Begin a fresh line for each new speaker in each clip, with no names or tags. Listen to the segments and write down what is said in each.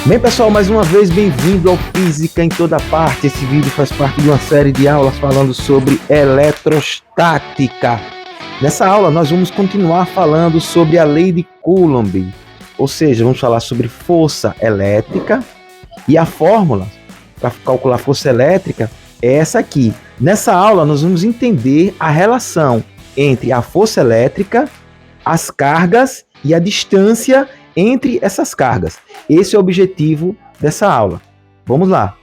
Bem, pessoal, mais uma vez bem-vindo ao Física em Toda Parte. Esse vídeo faz parte de uma série de aulas falando sobre eletrostática. Nessa aula nós vamos continuar falando sobre a lei de Coulomb, ou seja, vamos falar sobre força elétrica e a fórmula para calcular força elétrica é essa aqui. Nessa aula nós vamos entender a relação entre a força elétrica, as cargas e a distância entre essas cargas. Esse é o objetivo dessa aula. Vamos lá.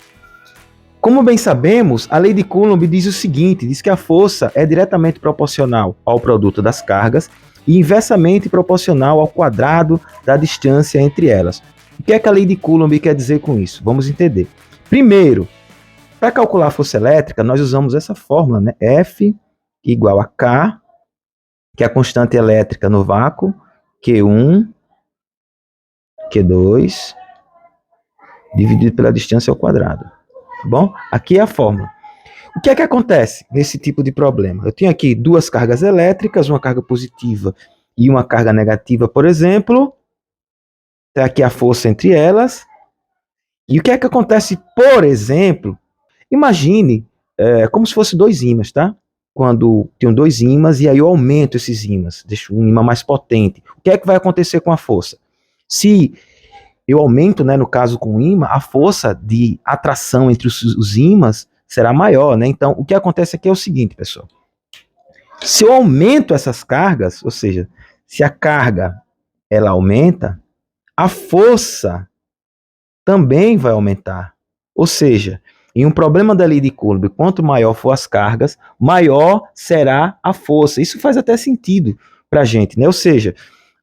Como bem sabemos, a lei de Coulomb diz o seguinte, diz que a força é diretamente proporcional ao produto das cargas e inversamente proporcional ao quadrado da distância entre elas. O que é que a lei de Coulomb quer dizer com isso? Vamos entender. Primeiro, para calcular a força elétrica, nós usamos essa fórmula, né? F igual a K, que é a constante elétrica no vácuo, Q1, Q2, dividido pela distância ao quadrado. Tá bom? Aqui é a fórmula. O que é que acontece nesse tipo de problema? Eu tenho aqui duas cargas elétricas, uma carga positiva e uma carga negativa, por exemplo. Tem aqui a força entre elas. E o que é que acontece, por exemplo? Imagine como se fosse dois ímãs, tá? Quando tenho dois ímãs e aí eu aumento esses ímãs, deixo um ímã mais potente. O que é que vai acontecer com a força? Se eu aumento, né, no caso com o ímã, a força de atração entre os ímãs será maior, né? Então, o que acontece aqui é o seguinte, pessoal. Se eu aumento essas cargas, ou seja, se a carga ela aumenta, a força também vai aumentar. Ou seja, em um problema da lei de Coulomb, quanto maior for as cargas, maior será a força. Isso faz até sentido para a gente, né? Ou seja,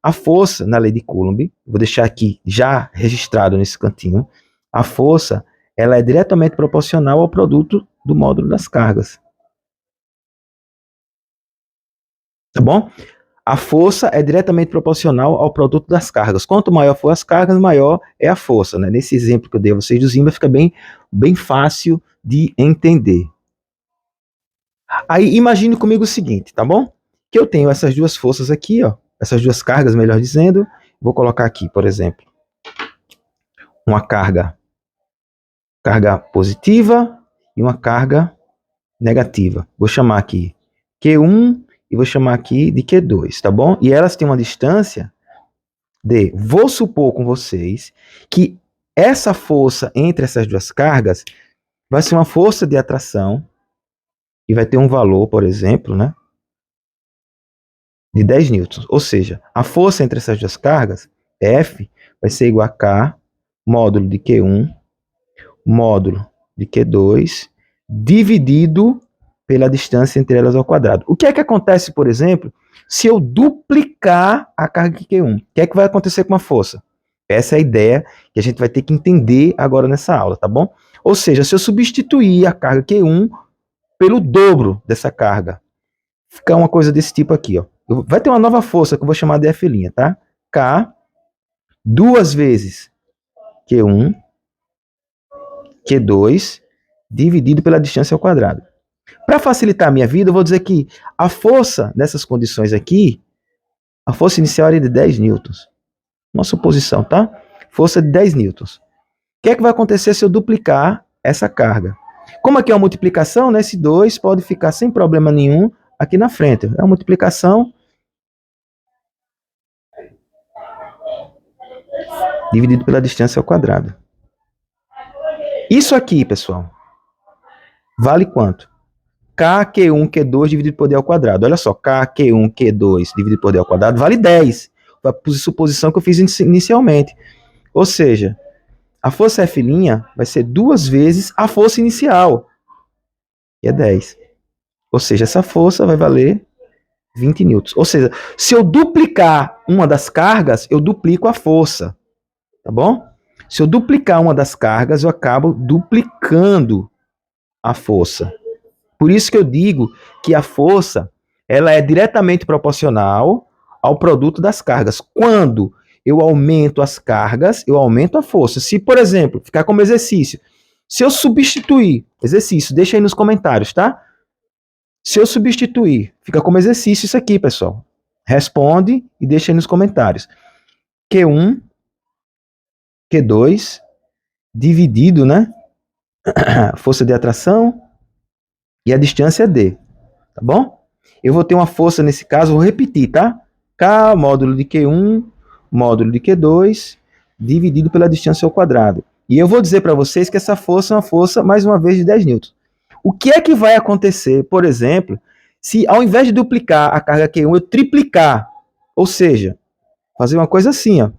a força na lei de Coulomb, vou deixar aqui já registrado nesse cantinho, a força ela é diretamente proporcional ao produto do módulo das cargas. Tá bom? A força é diretamente proporcional ao produto das cargas. Quanto maior for as cargas, maior é a força, né? Nesse exemplo que eu dei a vocês dos ímãs, fica bem fácil de entender. Aí imagine comigo o seguinte, tá bom? Que eu tenho essas duas forças aqui, ó, essas duas cargas, melhor dizendo. Vou colocar aqui, por exemplo, uma carga positiva e uma carga negativa. Vou chamar aqui Q1 e vou chamar aqui de Q2, tá bom? E elas têm uma distância de, vou supor com vocês, que essa força entre essas duas cargas vai ser uma força de atração e vai ter um valor, por exemplo, né, de 10 newtons. Ou seja, a força entre essas duas cargas, F, vai ser igual a K, módulo de Q1, módulo de Q2, dividido pela distância entre elas ao quadrado. O que é que acontece, por exemplo, se eu duplicar a carga Q1? O que é que vai acontecer com a força? Essa é a ideia que a gente vai ter que entender agora nessa aula, tá bom? Ou seja, se eu substituir a carga Q1 pelo dobro dessa carga, fica uma coisa desse tipo aqui, ó. Vai ter uma nova força que eu vou chamar de F', tá? K, duas vezes Q1, Q2, dividido pela distância ao quadrado. Para facilitar a minha vida, eu vou dizer que a força nessas condições aqui, a força inicial era de 10 newtons. Uma suposição, tá? Força de 10 newtons. O que é que vai acontecer se eu duplicar essa carga? Como aqui é uma multiplicação, né, esse 2 pode ficar sem problema nenhum aqui na frente. É uma multiplicação dividido pela distância ao quadrado. Isso aqui, pessoal, vale quanto? K, Q1, Q2 dividido por D ao quadrado. Olha só, K, Q1, Q2 dividido por D ao quadrado vale 10. Foi a suposição que eu fiz inicialmente. Ou seja, a força F' vai ser duas vezes a força inicial, que é 10. Ou seja, essa força vai valer 20 newtons. Ou seja, se eu duplicar uma das cargas, eu duplico a força. Tá bom? Se eu duplicar uma das cargas, eu acabo duplicando a força. Por isso que eu digo que a força ela é diretamente proporcional ao produto das cargas. Quando eu aumento as cargas, eu aumento a força. Se, por exemplo, ficar como exercício, se eu substituir, exercício, deixa aí nos comentários, tá? Se eu substituir, fica como exercício isso aqui, pessoal. Responde e deixa aí nos comentários. Q1, Q2 dividido, né? A força de atração e a distância é D, tá bom? Eu vou ter uma força nesse caso, vou repetir, tá? K módulo de Q1, módulo de Q2, dividido pela distância ao quadrado. E eu vou dizer para vocês que essa força é uma força, mais uma vez, de 10 newtons. O que é que vai acontecer, por exemplo, se ao invés de duplicar a carga Q1, eu triplicar? Ou seja, fazer uma coisa assim, ó.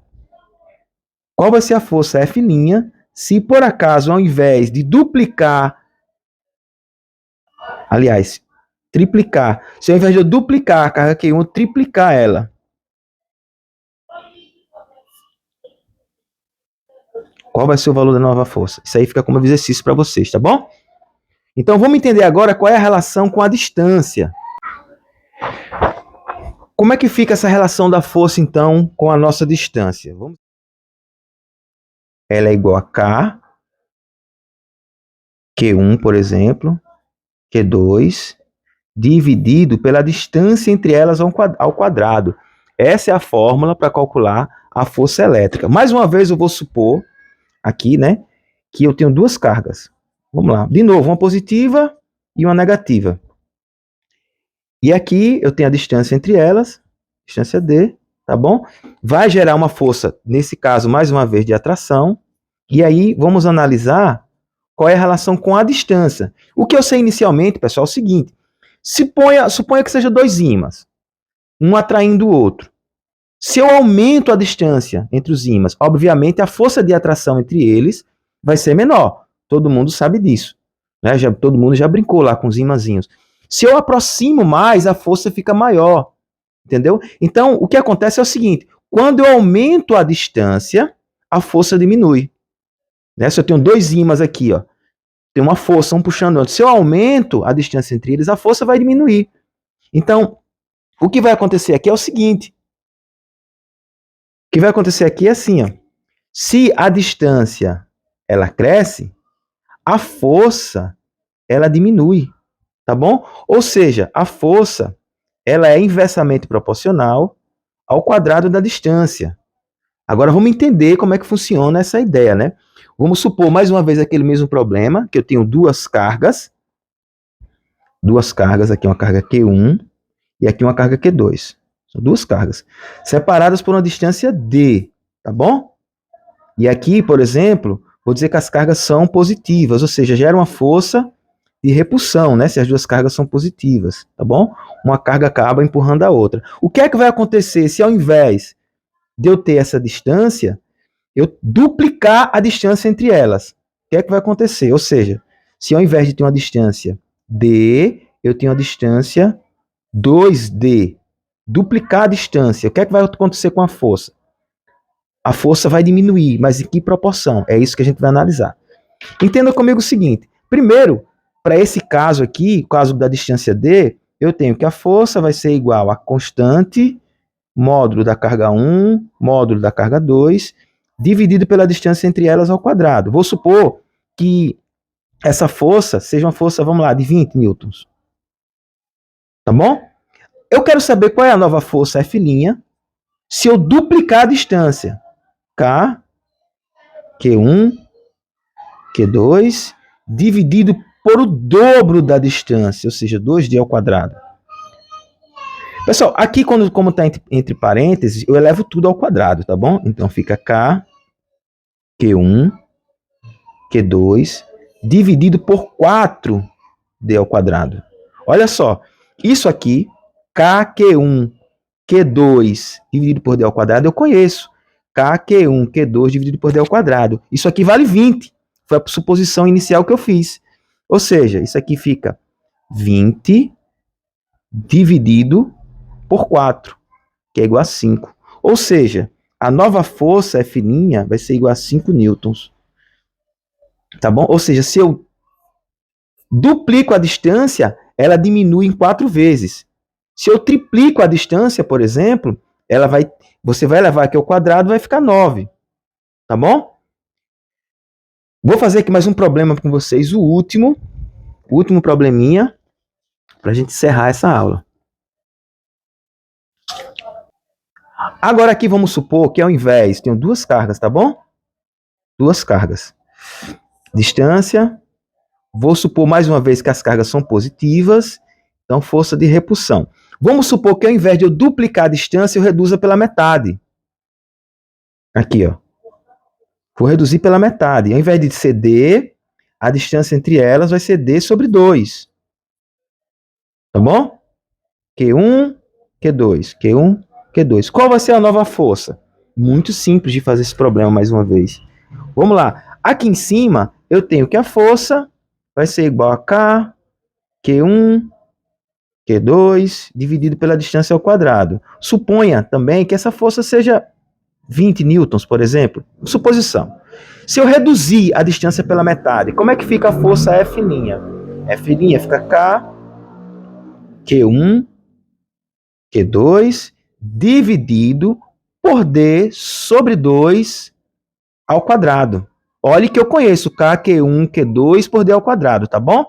Qual vai ser a força F', se por acaso, ao invés de duplicar, aliás, triplicar, se ao invés de eu duplicar a carga Q1, eu triplicar ela? Qual vai ser o valor da nova força? Isso aí fica como exercício para vocês, tá bom? Então vamos entender agora qual é a relação com a distância. Como é que fica essa relação da força, então, com a nossa distância? Ela é igual a K, Q1, por exemplo, Q2, dividido pela distância entre elas ao quadrado. Essa é a fórmula para calcular a força elétrica. Mais uma vez eu vou supor aqui, né, que eu tenho duas cargas. Vamos lá. De novo, uma positiva e uma negativa. E aqui eu tenho a distância entre elas, distância D, tá bom? Vai gerar uma força, nesse caso, mais uma vez, de atração. E aí vamos analisar qual é a relação com a distância. O que eu sei inicialmente, pessoal, é o seguinte: suponha que seja dois ímãs, um atraindo o outro. Se eu aumento a distância entre os ímãs, obviamente a força de atração entre eles vai ser menor. Todo mundo sabe disso. Né? Todo mundo já brincou lá com os ímãzinhos. Se eu aproximo mais, a força fica maior. Entendeu? Então, o que acontece é o seguinte: quando eu aumento a distância, a força diminui. Né? Se eu tenho dois ímãs aqui, ó, tem uma força, um puxando o outro. Se eu aumento a distância entre eles, a força vai diminuir. Então, o que vai acontecer aqui é o seguinte: o que vai acontecer aqui é assim, ó. Se a distância ela cresce, a força ela diminui, tá bom? Ou seja, a força ela é inversamente proporcional ao quadrado da distância. Agora vamos entender como é que funciona essa ideia, né? Vamos supor mais uma vez aquele mesmo problema, que eu tenho duas cargas, aqui uma carga Q1 e aqui uma carga Q2. São duas cargas, separadas por uma distância D, tá bom? E aqui, por exemplo, vou dizer que as cargas são positivas, ou seja, gera uma força de repulsão, né? Se as duas cargas são positivas, tá bom? Uma carga acaba empurrando a outra. O que é que vai acontecer se ao invés de eu ter essa distância, eu duplicar a distância entre elas? O que é que vai acontecer? Ou seja, se ao invés de ter uma distância D, eu tenho uma distância 2D. Duplicar a distância. O que é que vai acontecer com a força? A força vai diminuir, mas em que proporção? É isso que a gente vai analisar. Entenda comigo o seguinte: primeiro, para esse caso aqui, o caso da distância D, eu tenho que a força vai ser igual a constante, módulo da carga 1, módulo da carga 2, dividido pela distância entre elas ao quadrado. Vou supor que essa força seja uma força, vamos lá, de 20 newtons. Tá bom? Eu quero saber qual é a nova força F' se eu duplicar a distância. K, Q1, Q2, dividido por o dobro da distância, ou seja, 2D ao quadrado. Pessoal, aqui como está entre parênteses, eu elevo tudo ao quadrado, tá bom? Então fica K, Q1, Q2, dividido por 4D ao quadrado. Olha só, isso aqui, K, Q1, Q2 dividido por D ao quadrado, eu conheço. K, Q1, Q2 dividido por D ao quadrado. Isso aqui vale 20. Foi a suposição inicial que eu fiz. Ou seja, isso aqui fica 20 dividido por 4, que é igual a 5. Ou seja, a nova força F' vai ser igual a 5 newtons. Tá bom? Ou seja, se eu duplico a distância, ela diminui em 4 vezes. Se eu triplico a distância, por exemplo, você vai levar aqui ao quadrado, vai ficar 9. Tá bom? Vou fazer aqui mais um problema com vocês, o último probleminha, para a gente encerrar essa aula. Agora aqui vamos supor que ao invés, tenho duas cargas, tá bom? Duas cargas. Distância. Vou supor mais uma vez que as cargas são positivas. Então, força de repulsão. Vamos supor que ao invés de eu duplicar a distância, eu reduza pela metade. Aqui, ó. Vou reduzir pela metade. Ao invés de ser D, a distância entre elas vai ser D sobre 2. Tá bom? Q1, Q2, Q1, Q2. Qual vai ser a nova força? Muito simples de fazer esse problema mais uma vez. Vamos lá. Aqui em cima, eu tenho que a força vai ser igual a K, Q1, Q2, dividido pela distância ao quadrado. Suponha também que essa força seja 20 newtons, por exemplo. Suposição. Se eu reduzir a distância pela metade, como é que fica a força F'? F' fica K, Q1, Q2, dividido por D sobre 2 ao quadrado. Olhe que eu conheço K, Q1, Q2 por D ao quadrado, tá bom?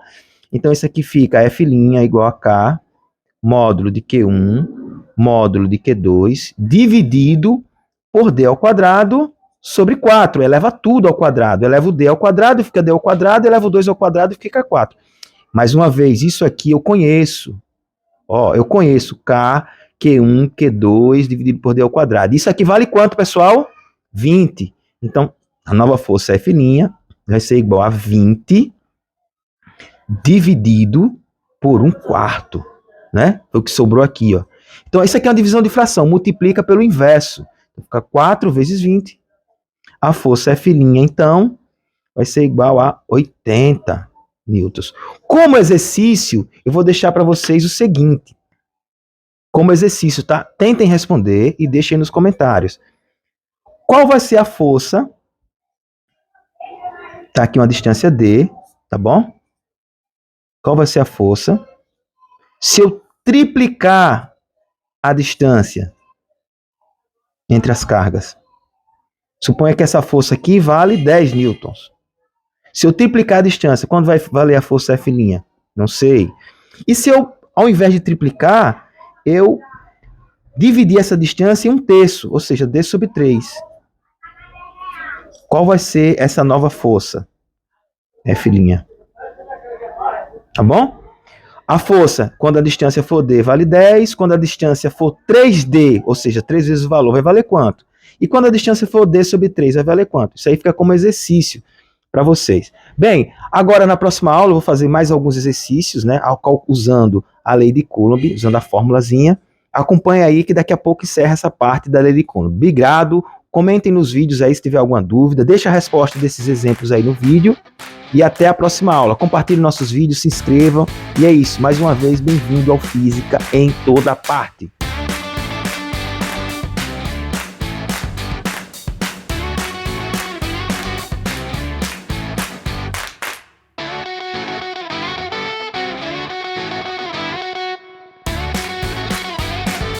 Então, isso aqui fica F' igual a K, módulo de Q1, módulo de Q2, dividido por D ao quadrado sobre 4. Eleva tudo ao quadrado. Eleva o D ao quadrado, fica D ao quadrado, eleva o 2 ao quadrado e fica 4. Mais uma vez, isso aqui eu conheço. Ó, eu conheço K, Q1, Q2, dividido por D ao quadrado. Isso aqui vale quanto, pessoal? 20. Então, a nova força F' vai ser igual a 20 dividido por 1/4, né? Foi o que sobrou aqui, ó. Então, isso aqui é uma divisão de fração, multiplica pelo inverso. Então, fica 4 vezes 20. A força F', então, vai ser igual a 80 newtons. Como exercício, eu vou deixar para vocês o seguinte. Como exercício, tá? Tentem responder e deixem nos comentários. Qual vai ser a força? Tá aqui uma distância D, tá bom? Qual vai ser a força se eu triplicar a distância entre as cargas? Suponha que essa força aqui vale 10 newtons. Se eu triplicar a distância, quanto vai valer a força F'? Não sei. E se eu, ao invés de triplicar, eu dividir essa distância em 1/3, ou seja, D sobre 3. Qual vai ser essa nova força? F'. Tá bom? A força, quando a distância for D, vale 10. Quando a distância for 3D, ou seja, 3 vezes o valor, vai valer quanto? E quando a distância for D sobre 3, vai valer quanto? Isso aí fica como exercício para vocês. Bem, agora na próxima aula eu vou fazer mais alguns exercícios, né, usando a lei de Coulomb, usando a formulazinha. Acompanhe aí que daqui a pouco encerra essa parte da lei de Coulomb. Obrigado. Comentem nos vídeos aí se tiver alguma dúvida. Deixa a resposta desses exemplos aí no vídeo. E até a próxima aula. Compartilhem nossos vídeos, se inscrevam. E é isso. Mais uma vez, bem-vindo ao Física em Toda Parte.